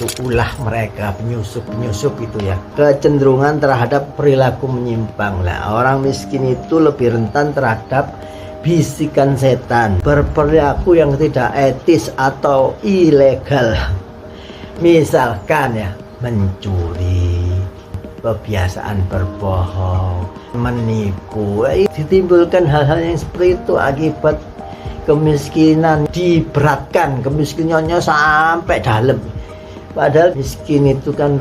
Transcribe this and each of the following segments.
itu ulah mereka penyusup itu ya, kecenderungan terhadap perilaku menyimpang. Lah orang miskin itu lebih rentan terhadap bisikan setan, berperilaku yang tidak etis atau ilegal. Misalkan ya, mencuri, kebiasaan berbohong, menipu, ditimbulkan hal-hal yang seperti itu akibat kemiskinan, diberatkan kemiskinannya sampai dalam. Padahal miskin itu kan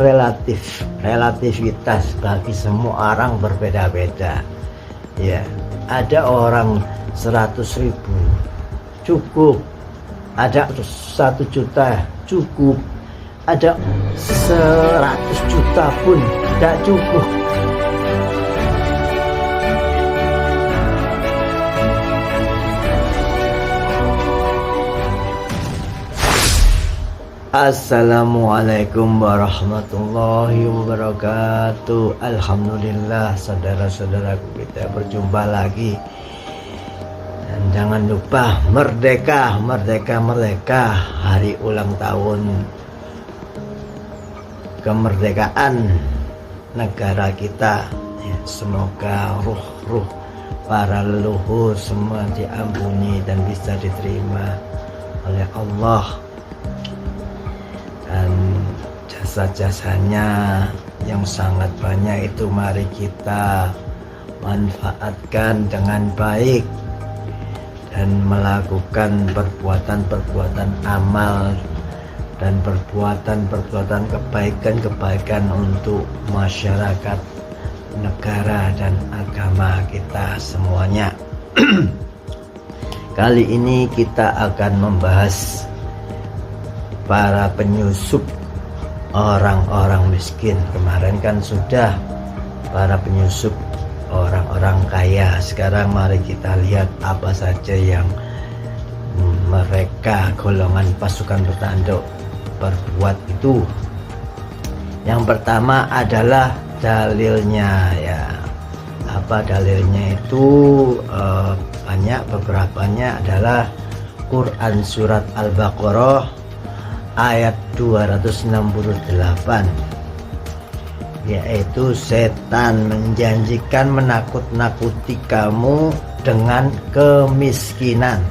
relativitas bagi semua orang berbeda-beda. Ya, ada orang 100.000 cukup, ada 1 juta cukup, ada 100 juta pun tidak cukup. Assalamualaikum warahmatullahi wabarakatuh. Alhamdulillah, saudara-saudaraku, kita berjumpa lagi. Dan jangan lupa merdeka, merdeka, merdeka. Hari ulang tahun kemerdekaan negara kita ya, semoga ruh-ruh para leluhur semua diampuni dan bisa diterima oleh Allah, dan jasa-jasanya yang sangat banyak itu mari kita manfaatkan dengan baik dan melakukan perbuatan-perbuatan amal dan perbuatan-perbuatan kebaikan untuk masyarakat, negara, dan agama kita semuanya. Kali ini kita akan membahas para penyusup orang-orang miskin. Kemarin kan sudah para penyusup orang-orang kaya. Sekarang mari kita lihat apa saja yang mereka golongan pasukan bertanduk berbuat itu. Yang pertama adalah dalilnya ya. Apa dalilnya itu? Banyak, beberapanya adalah Quran surat Al-Baqarah ayat 268, yaitu setan menjanjikan menakut-nakuti kamu dengan kemiskinan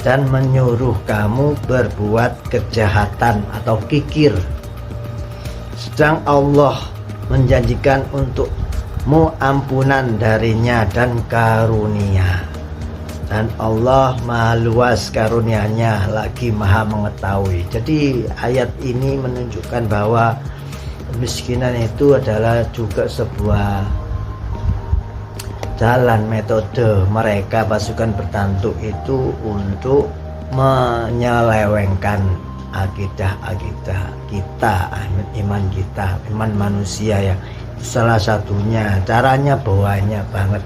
dan menyuruh kamu berbuat kejahatan atau kikir, sedang Allah menjanjikan untukmu ampunan darinya dan karunia. Dan Allah maha luas karunia-Nya, lagi maha mengetahui. Jadi ayat ini menunjukkan bahwa kemiskinan itu adalah juga sebuah jalan, metode mereka pasukan bertanduk itu untuk menyelewengkan akidah kita, iman kita, iman manusia ya. Salah satunya, caranya banyak banget.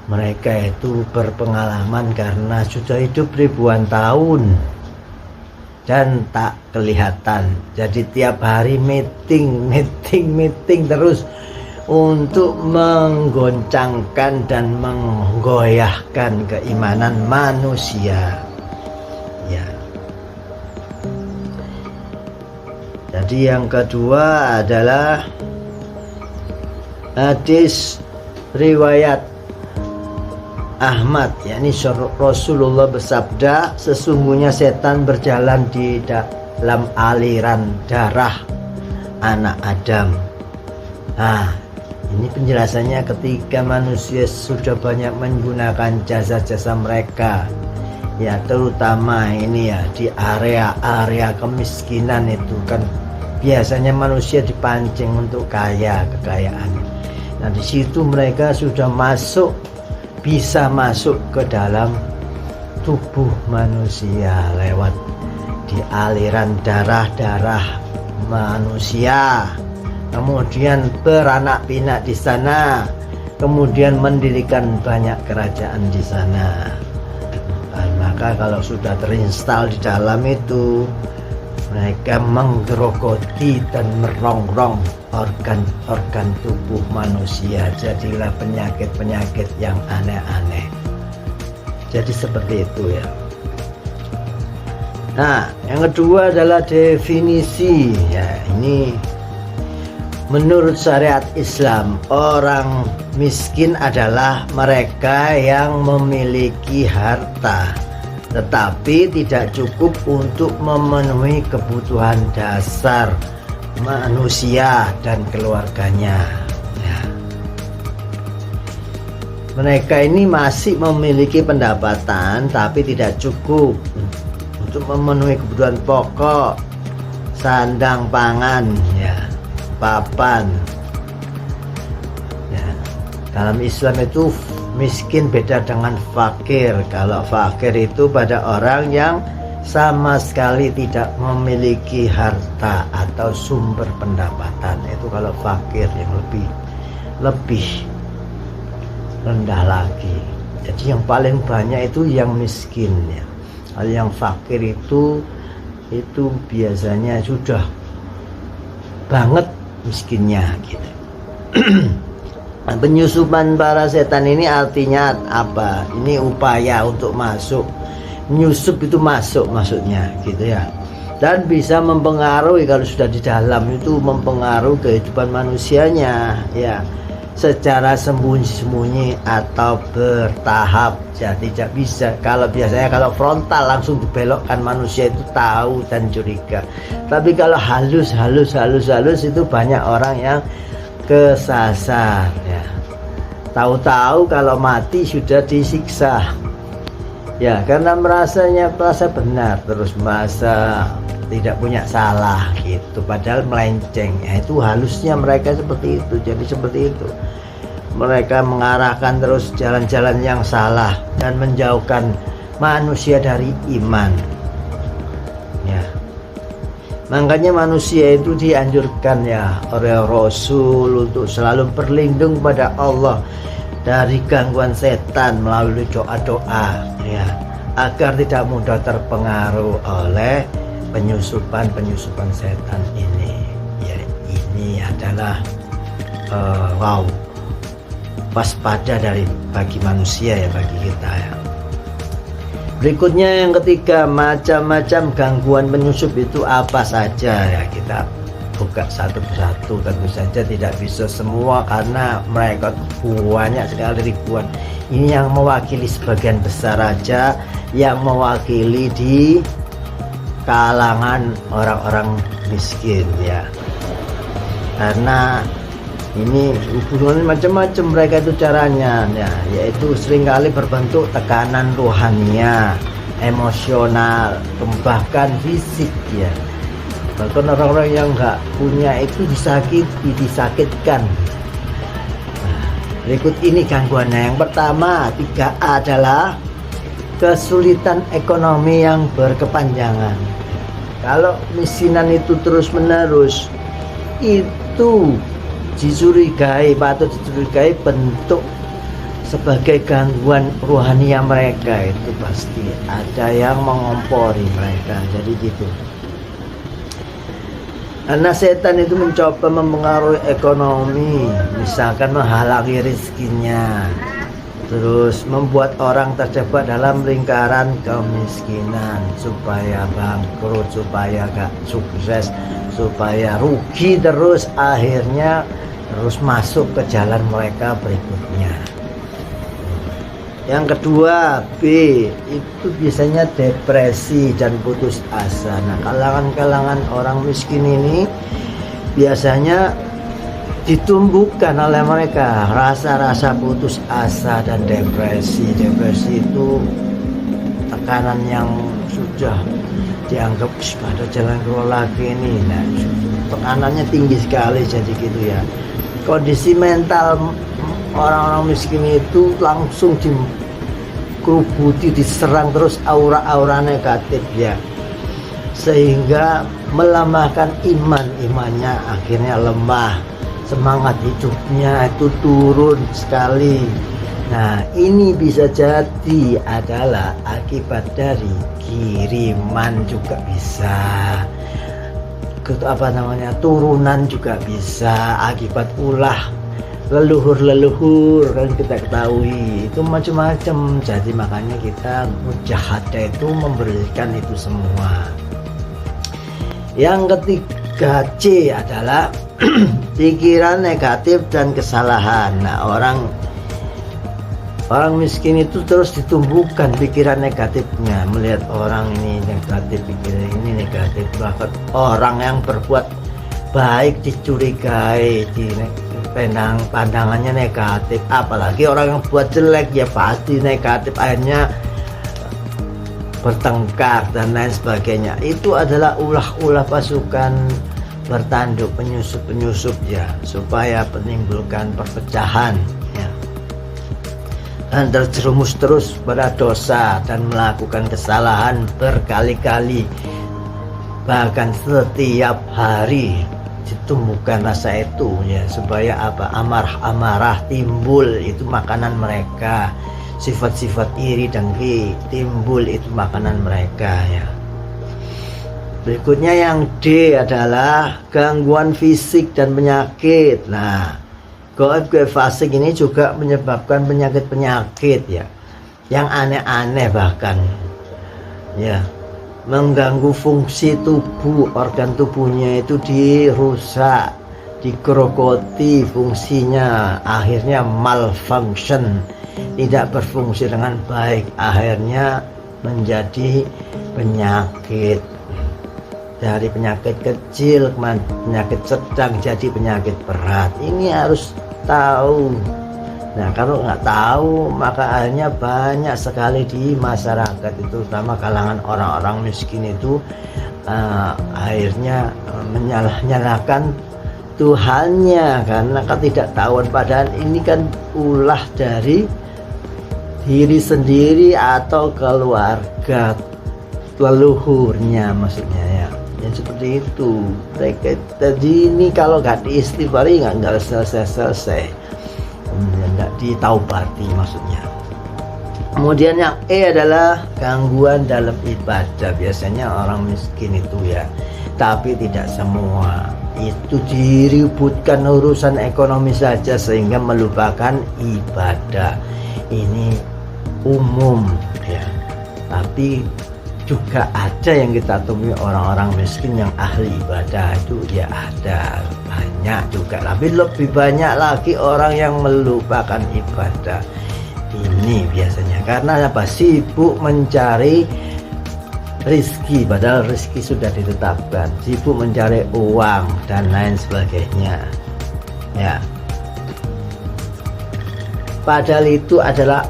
Mereka itu berpengalaman karena sudah hidup ribuan tahun dan tak kelihatan. Jadi tiap hari meeting terus untuk menggoncangkan dan menggoyahkan keimanan manusia. Ya. Jadi yang kedua adalah hadis riwayat Ahmad, yakni Rasulullah bersabda, sesungguhnya setan berjalan di dalam aliran darah anak Adam. Nah, ini penjelasannya ketika manusia sudah banyak menggunakan jasa-jasa mereka, ya terutama ini ya di area-area kemiskinan itu kan biasanya manusia dipancing untuk kekayaan. Nah, di situ mereka sudah bisa masuk ke dalam tubuh manusia lewat di aliran darah manusia, kemudian beranak pinak di sana, kemudian mendirikan banyak kerajaan di sana. Dan maka kalau sudah terinstal di dalam itu, mereka menggerogoti dan merongrong organ-organ tubuh manusia. Jadilah penyakit-penyakit yang aneh-aneh. Jadi seperti itu ya. Nah, yang kedua adalah definisi. Ya, ini menurut syariat Islam, orang miskin adalah mereka yang memiliki harta tetapi tidak cukup untuk memenuhi kebutuhan dasar manusia dan keluarganya. Ya. Mereka ini masih memiliki pendapatan tapi tidak cukup untuk memenuhi kebutuhan pokok, sandang pangan, ya, papan. Ya. Dalam Islam itu miskin beda dengan fakir. Kalau fakir itu pada orang yang sama sekali tidak memiliki harta atau sumber pendapatan. Itu kalau fakir yang lebih rendah lagi. Jadi yang paling banyak itu yang miskin ya. Kalau yang fakir itu biasanya sudah banget miskinnya gitu. Penyusupan para setan ini artinya apa? Ini upaya untuk masuk, menyusup itu masuk maksudnya gitu ya. Dan bisa mempengaruhi, kalau sudah di dalam itu mempengaruhi kehidupan manusianya ya, secara sembunyi-sembunyi atau bertahap. Jadi tidak bisa, kalau biasanya kalau frontal langsung dibelokkan manusia itu tahu dan curiga. Tapi kalau halus itu banyak orang yang kesasar ya. Tahu-tahu kalau mati sudah disiksa ya, karena merasa benar, terus merasa tidak punya salah gitu, padahal melenceng ya. Itu halusnya mereka seperti itu. Jadi seperti itu mereka mengarahkan terus jalan-jalan yang salah dan menjauhkan manusia dari iman ya. Makanya manusia itu dianjurkan ya oleh Rasul untuk selalu berlindung pada Allah dari gangguan setan melalui doa-doa ya, agar tidak mudah terpengaruh oleh penyusupan setan ini ya. Ini adalah waspada bagi manusia ya, bagi kita ya. Berikutnya yang ketiga, macam-macam gangguan penyusup itu apa saja ya, kita buka satu persatu. Tentu saja tidak bisa semua karena mereka banyak sekali, ribuan. Ini yang mewakili sebagian besar aja, yang mewakili di kalangan orang-orang miskin ya. Karena ini hubungan macam-macam mereka itu caranya ya, yaitu seringkali berbentuk tekanan rohania, emosional, bahkan fisik ya. Bahkan orang-orang yang nggak punya itu disakitkan. Nah, berikut ini gangguannya. Yang pertama, 3A adalah kesulitan ekonomi yang berkepanjangan. Kalau miskinan itu terus menerus, itu patut dicurigai bentuk sebagai gangguan rohania mereka. Itu pasti ada yang mengompori mereka. Jadi gitu. Karena setan itu mencoba mempengaruhi ekonomi, misalkan menghalangi rezekinya, terus membuat orang terjebak dalam lingkaran kemiskinan supaya bangkrut, supaya gak sukses, supaya rugi terus, akhirnya terus masuk ke jalan mereka berikutnya. Yang kedua, B, itu biasanya depresi dan putus asa. Nah, kalangan-kalangan orang miskin ini biasanya ditumbuhkan oleh mereka rasa-rasa putus asa dan depresi. Depresi itu tekanan yang sudah dianggap pada jalan keluar lagi ini. Nah, tekanannya tinggi sekali, jadi gitu ya. Kondisi mental orang-orang miskin itu langsung dikerubuti, diserang terus aura-aura negatif ya, sehingga melemahkan imannya, akhirnya lemah, semangat hidupnya itu turun sekali. Nah, ini bisa jadi adalah akibat dari kiriman, juga bisa turunan juga bisa, akibat ulah leluhur kan kita ketahui itu macam-macam. Jadi makanya kita mujahadah itu memberikan itu semua. Yang ketiga C adalah pikiran negatif dan kesalahan. Nah, orang miskin itu terus ditumbuhkan pikiran negatifnya, melihat orang ini negatif, pikiran ini negatif, bahkan orang yang berbuat baik dicurigai, pandangannya negatif, apalagi orang yang buat jelek ya pasti negatif, akhirnya bertengkar dan lain sebagainya. Itu adalah ulah-ulah pasukan bertanduk, penyusup ya, supaya menimbulkan perpecahan ya, dan terjerumus terus pada dosa dan melakukan kesalahan berkali-kali, bahkan setiap hari ditumbuhkan rasa itu ya, supaya apa, amarah timbul, itu makanan mereka. Sifat-sifat iri dengki timbul, itu makanan mereka ya. Berikutnya yang D adalah gangguan fisik dan penyakit. Nah, gaib fasik ini juga menyebabkan penyakit-penyakit ya, yang aneh-aneh bahkan ya, mengganggu fungsi tubuh, organ tubuhnya itu dirusak, digerogoti fungsinya, akhirnya malfunction, tidak berfungsi dengan baik, akhirnya menjadi penyakit. Dari penyakit kecil ke penyakit sedang jadi penyakit berat. Ini harus tahu. Nah, kalau nggak tahu maka akhirnya banyak sekali di masyarakat itu, terutama kalangan orang-orang miskin itu akhirnya menyalahkan Tuhannya karena ketidaktahuan, padahal ini kan ulah dari diri sendiri atau keluarga leluhurnya maksudnya ya. Yang seperti itu. Jadi ini kalau nggak diistighfari nggak selesai, nggak ditaubati maksudnya. Kemudian yang E adalah gangguan dalam ibadah. Biasanya orang miskin itu ya, tapi tidak semua, itu diributkan urusan ekonomi saja sehingga melupakan ibadah. Ini umum ya, tapi juga ada yang kita temui orang-orang miskin yang ahli ibadah itu ya, ada banyak juga, tapi lebih banyak lagi orang yang melupakan ibadah ini biasanya karena apa, sibuk mencari rizki, padahal rizki sudah ditetapkan, sibuk mencari uang dan lain sebagainya ya, padahal itu adalah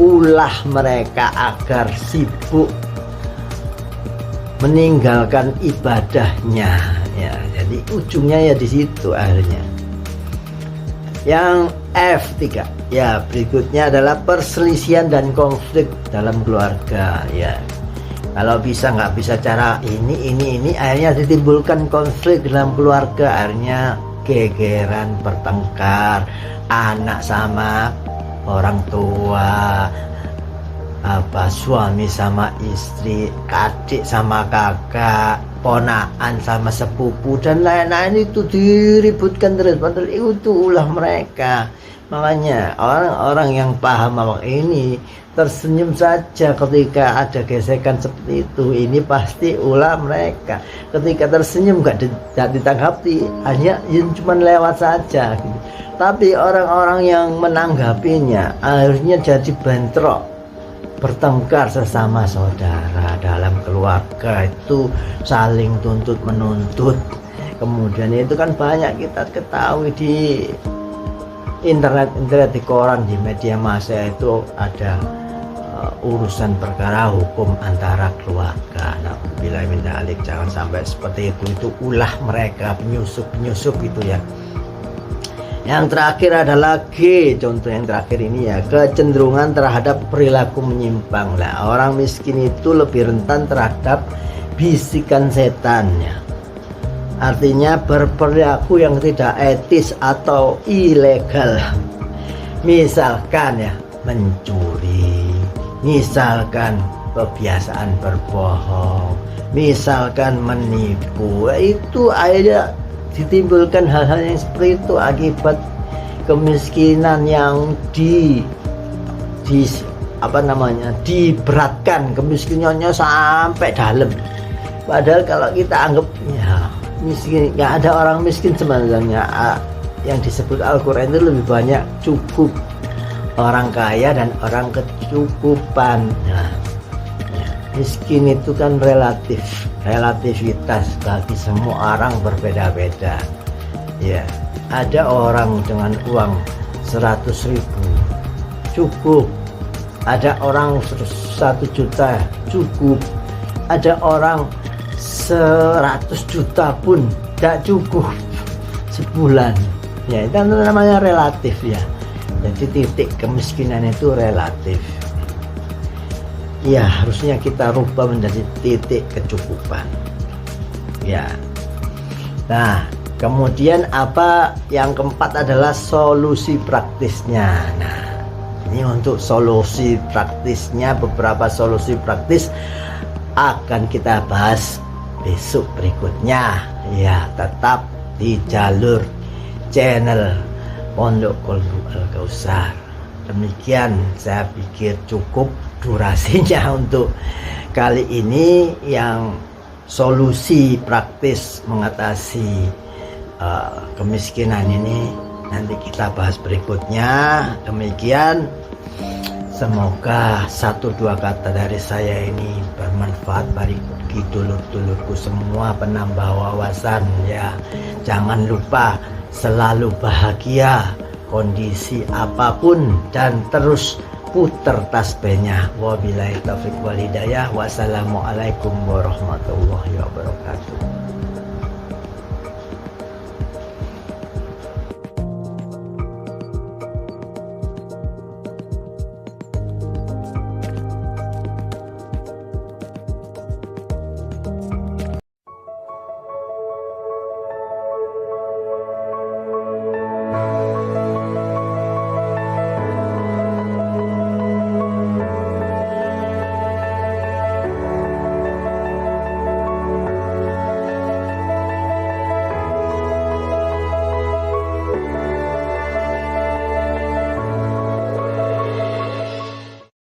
ulah mereka agar sibuk meninggalkan ibadahnya ya. Jadi ujungnya ya di situ akhirnya. Yang F3 ya, berikutnya adalah perselisihan dan konflik dalam keluarga ya. Kalau nggak bisa cara ini akhirnya ditimbulkan konflik dalam keluarga, akhirnya gegeran, bertengkar, anak sama orang tua, suami sama istri, adik sama kakak, ponakan sama sepupu dan lain-lain, itu diributkan terus, padahal itu ulah mereka. Makanya orang-orang yang paham awal ini tersenyum saja ketika ada gesekan seperti itu, ini pasti ulah mereka. Ketika tersenyum nggak ditanggapi, hanya cuma lewat saja gitu. Tapi orang-orang yang menanggapinya akhirnya jadi bentrok, bertengkar sesama saudara dalam keluarga itu, saling tuntut menuntut. Kemudian itu kan banyak kita ketahui di internet, di koran, di media massa itu ada urusan perkara hukum antara keluarga. Nah, bila minta alik, jangan sampai seperti itu ulah mereka, penyusup itu ya. Yang terakhir adalah G, contoh yang terakhir ini ya, kecenderungan terhadap perilaku menyimpang. Nah, orang miskin itu lebih rentan terhadap bisikan setan ya. Artinya berperilaku yang tidak etis atau ilegal. Misalkan ya, mencuri, misalkan kebiasaan berbohong, misalkan menipu, itu akhirnya ditimbulkan hal-hal yang seperti itu akibat kemiskinan yang diberatkan, kemiskinannya sampai dalam. Padahal kalau kita anggap ya miskin, nggak ada orang miskin sebenarnya. Yang disebut Al-Quran itu lebih banyak cukup, orang kaya dan orang kecukupan. Nah, miskin itu kan relativitas, bagi semua orang berbeda-beda. Ya, ada orang dengan uang 100.000 cukup, ada orang 1 juta cukup, ada orang 100 juta pun tidak cukup sebulan. Ya, itu namanya relatif ya. Jadi titik kemiskinan itu relatif. Ya, harusnya kita rubah menjadi titik kecukupan. Ya. Nah, kemudian apa yang keempat adalah solusi praktisnya. Nah, ini untuk solusi praktisnya, beberapa solusi praktis akan kita bahas besok berikutnya. Ya, tetap di jalur channel Pondok Kolbu Al-Kausar. Demikian saya pikir cukup durasinya untuk kali ini, yang solusi praktis mengatasi kemiskinan ini nanti kita bahas berikutnya. Demikian, semoga 1-2 kata dari saya ini bermanfaat bagi dulur-dulurku semua, penambah wawasan ya. Jangan lupa selalu bahagia kondisi apapun dan terus puter tasbihnya. Wabillahi taufiq wal hidayah. Wassalamualaikum warahmatullahi wabarakatuh.